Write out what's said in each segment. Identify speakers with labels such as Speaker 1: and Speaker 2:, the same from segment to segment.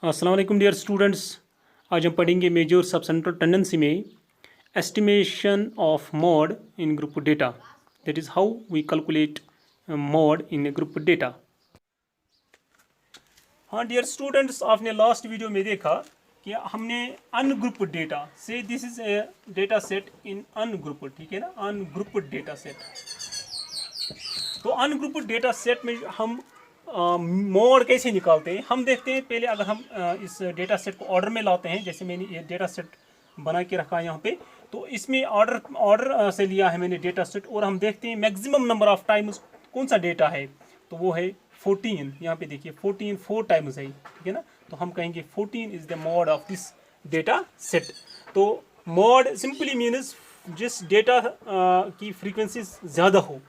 Speaker 1: अस्सलाम वालेकुम dear students. आज हम पढ़ेंगे मेजर सब सेंट्रल टेंडेंसी में estimation of mode in group data, that is how we calculate mode in a group data. हाँ डियर स्टूडेंट्स, आपने लास्ट वीडियो में देखा कि हमने अनग्रुप डेटा से, this is a data set in ungroup, ठीक है ना, अनग्रुप डेटा सेट। तो अनग्रुप डेटा सेट में हम मोड कैसे निकालते हैं हम देखते हैं। पहले अगर हम इस डेटा सेट को ऑर्डर में लाते हैं, जैसे मैंने ये डेटा सेट बना के रखा है यहाँ पे, तो इसमें ऑर्डर से लिया है मैंने डेटा सेट, और हम देखते हैं मैक्सिमम नंबर ऑफ टाइम्स कौन सा डेटा है, तो वो है 14। यहाँ पे देखिए 14 4 टाइम्स है, ठीक है ना। तो हम कहेंगे 14 is the mode of this data set. तो मोड सिंपली मीन्स जिस डेटा की फ्रीक्वेंसी ज़्यादा हो,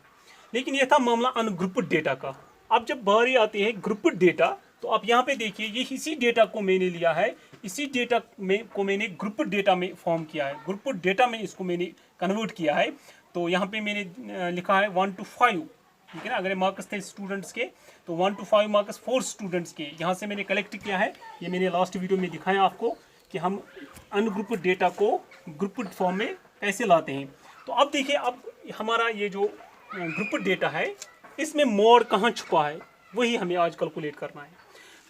Speaker 1: लेकिन यह था मामला अनग्रुप्ड डेटा का। अब जब बारी आती है ग्रुप्ड डेटा, तो आप यहाँ पे देखिए, ये इसी डेटा को मैंने लिया है, इसी डेटा में को मैंने ग्रुप्ड डेटा में फॉर्म किया है, ग्रुप्ड डेटा में इसको मैंने कन्वर्ट किया है। तो यहाँ पे मैंने लिखा है 1 to 5, ठीक है ना। अगर मार्क्स थे स्टूडेंट्स के तो 1 to 5 मार्क्स 4 स्टूडेंट्स के यहाँ से मैंने कलेक्ट किया है। ये मैंने लास्ट वीडियो में दिखाया आपको कि हम अनग्रुप्ड डेटा को ग्रुप्ड फॉर्म में कैसे लाते हैं। तो अब देखिए, अब हमारा ये जो ग्रुप्ड डेटा है, इसमें मोड कहाँ छुपा है, वही हमें आज कैलकुलेट करना है।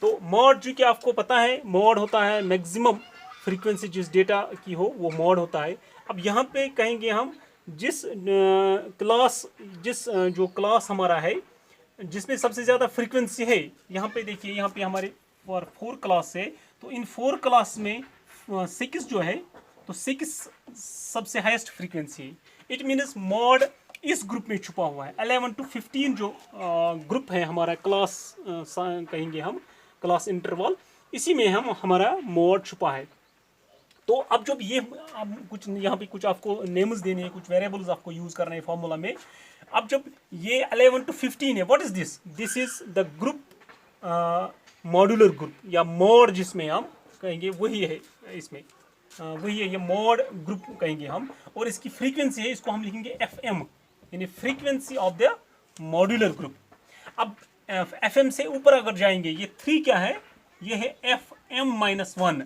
Speaker 1: तो मोड जो कि आपको पता है, मोड होता है मैक्सिमम फ्रीक्वेंसी जिस डेटा की हो, वो मोड होता है। अब यहाँ पे कहेंगे हम जिस जो क्लास हमारा है जिसमें सबसे ज़्यादा फ्रीक्वेंसी है, यहाँ पे देखिए, यहाँ पे हमारे 4 क्लास है, तो इन 4 क्लास में 6 जो है, तो 6 सबसे हाईएस्ट फ्रीक्वेंसी है। इट मीन्स मोड इस ग्रुप में छुपा हुआ है। 11 to 15 जो ग्रुप है हमारा, क्लास कहेंगे हम, क्लास इंटरवल, इसी में हमारा मोड छुपा है। तो अब जब ये अब कुछ यहाँ पे कुछ आपको नेम्स देने हैं, कुछ वेरिएबल्स आपको यूज़ करना है फॉर्मूला में। अब जब ये 11 to 15 है, what is this? This is the group modular group या मोड, जिसमें हम कहेंगे वही है, इसमें वही है, ये मोड ग्रुप कहेंगे हम। और इसकी फ्रीक्वेंसी है, इसको हम लिखेंगे FM, यानी frequency of the modular group. अब FM से ऊपर अगर जाएंगे, ये 3 क्या है, ये है FM-1,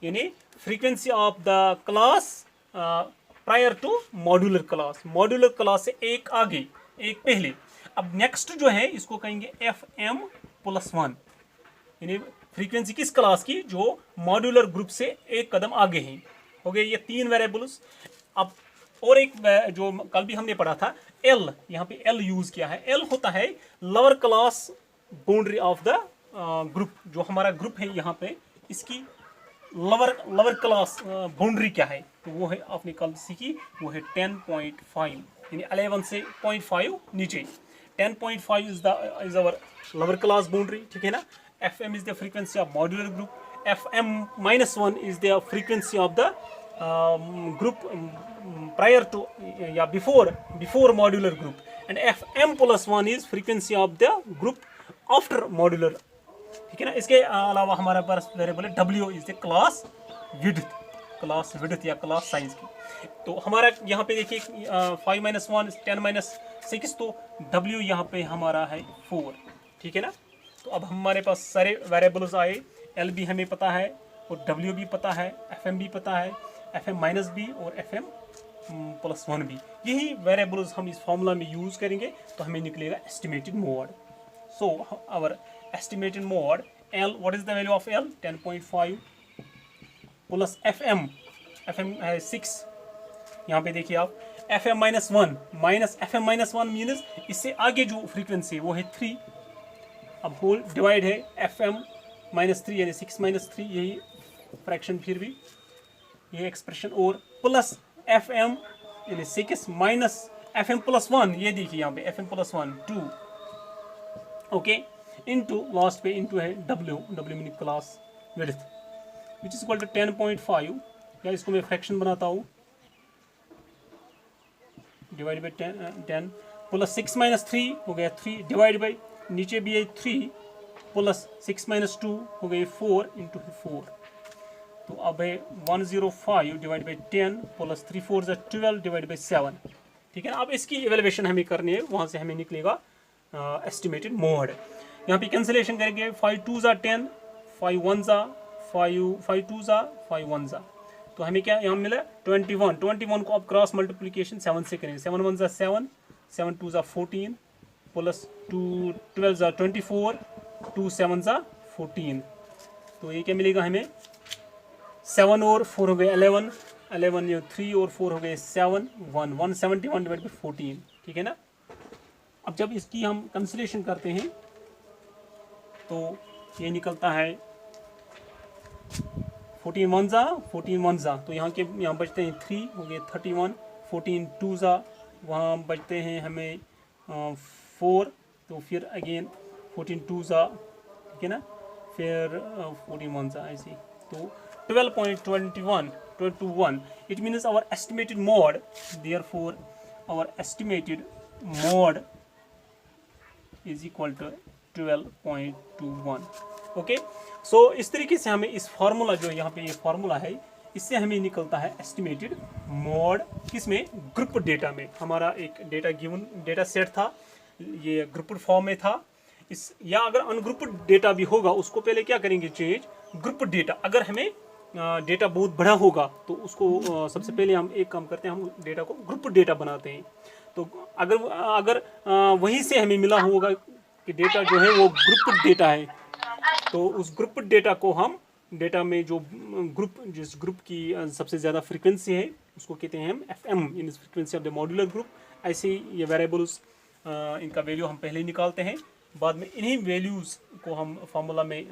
Speaker 1: यानी frequency of the class prior to modular class. Modular class से एक आगे, एक पहले। अब नेक्स्ट जो है, इसको कहेंगे FM+1, यानी फ्रीक्वेंसी किस क्लास की, जो मॉड्यूलर ग्रुप से एक कदम आगे हैं। हो गए ये 3 वेरिएबल्स। अब और एक जो कल भी हमने पढ़ा था, L, यहाँ पे L यूज किया है। L होता है lower class boundary of the group. जो हमारा ग्रुप है यहाँ पे, इसकी लोअर क्लास बाउंड्री क्या है, तो वो है, आपने कल सीखी, वो है 10.5, यानी 11 से 0.5 नीचे। 10.5 is our lower class boundary, ठीक है ना। FM is the frequency of modular group, FM-1 is the frequency of the group prior to या before modular group, and FM+1 is frequency of the group after modular, ठीक है ना। इसके अलावा हमारे पास वेरिएबल है W is the class width या class size की। तो हमारा यहाँ पे देखिए 5-1 10-6, तो W यहाँ पे हमारा है 4, ठीक है ना। तो अब हमारे पास सारे वेरिएबल्स आए, L भी हमें पता है और W भी पता है, FM भी पता है, FM-B और FM+1 भी। यही वेरिएबल्स हम इस फॉर्मूला में यूज करेंगे, तो हमें निकलेगा estimated mode. So our estimated mode L, what is the value of L? 10.5 plus FM है 6। यहाँ पे देखिए आप, FM-1 माइनस FM-1 मीन्स इससे आगे जो फ्रीक्वेंसी है वो है 3। अब होल डिवाइड है FM-3 यानी 6-3, यही फ्रैक्शन, फिर भी ये एक्सप्रेशन, और प्लस FM यानी 6 माइनस FM+1, ये देखिए यहाँ पे FM+1 2, ओके, इनटू लास्ट पे इनटू है W meaning class width, which is equal to 10.5, या इसको मैं फ्रैक्शन बनाता हूँ, डिवाइड बाई 10 प्लस 6-3 हो गया 3, डिवाइड बाई नीचे भी है 3 प्लस 6-2 हो गए 4 इंटू 4। तो अब है 105 divide by 10 plus 3 4 12 divide by 7, ठीक है ना। अब इसकी इवेल्युएशन हमें करनी है, वहाँ से हमें निकलेगा एस्टिमेटेड मोड। यहाँ पे कैंसिलेशन करेंगे, 5 2 10, 5 1 जा 5 2 जा 5 1 जा, तो हमें क्या यहाँ मिला 21 को अब क्रॉस मल्टीप्लिकेशन 7 से करेंगे, 7 1 जा 7, 7 2 जा 14 प्लस 2 12 जा 24, 2 7 जा 14, तो ये क्या मिलेगा हमें 7 और 4 हो गए 11, 11 ये 3 और 4 हो गए 7, 171 डिवाइड बाई 14, ठीक है ना। अब जब इसकी हम कंसिडरेशन करते हैं तो ये निकलता है 14 1 जा, तो यहाँ बचते हैं 3 हो गए 31, 14 2 जा, वहाँ बचते हैं हमें 4, तो फिर अगेन 14 2 जा, ठीक है ना, फिर 14 1 जा ऐसे, तो 12.21, it means our estimated mod, therefore our estimated mod is equal to 12.21. Okay, सो इस तरीके से हमें इस फार्मूला जो यहाँ पे ये फार्मूला है, इससे हमें निकलता है एस्टिमेटेड मोड, किसमें, ग्रुप डेटा में। हमारा एक डेटा गिवन डेटा सेट था, ये ग्रुप्ड फॉर्म में था, इस या अगर अनग्रुप्ड डेटा भी होगा उसको पहले क्या करेंगे, चेंज ग्रुप डेटा। अगर हमें डेटा बहुत बड़ा होगा तो उसको सबसे पहले हम एक काम करते हैं, हम डेटा को ग्रुप डेटा बनाते हैं। तो अगर वहीं से हमें मिला होगा कि डेटा जो है वो ग्रुप डेटा है, तो उस ग्रुप डेटा को हम डेटा में जो जिस ग्रुप की सबसे ज़्यादा फ्रीक्वेंसी है उसको कहते हैं हम FM, in frequency of the modular group. ऐसे ये वेरिएबल्स इनका वैल्यू हम पहले ही निकालते हैं, बाद में इन्हीं वैल्यूज़ को हम फार्मूला में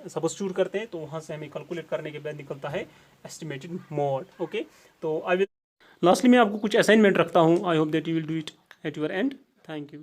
Speaker 1: सब्स्टिट्यूट करते हैं, तो वहाँ से हमें कैलकुलेट करने के बाद निकलता है एस्टिमेटेड मोड। ओके, तो लास्टली मैं आपको कुछ असाइनमेंट रखता हूँ, I hope that you will do it at your and. Thank you.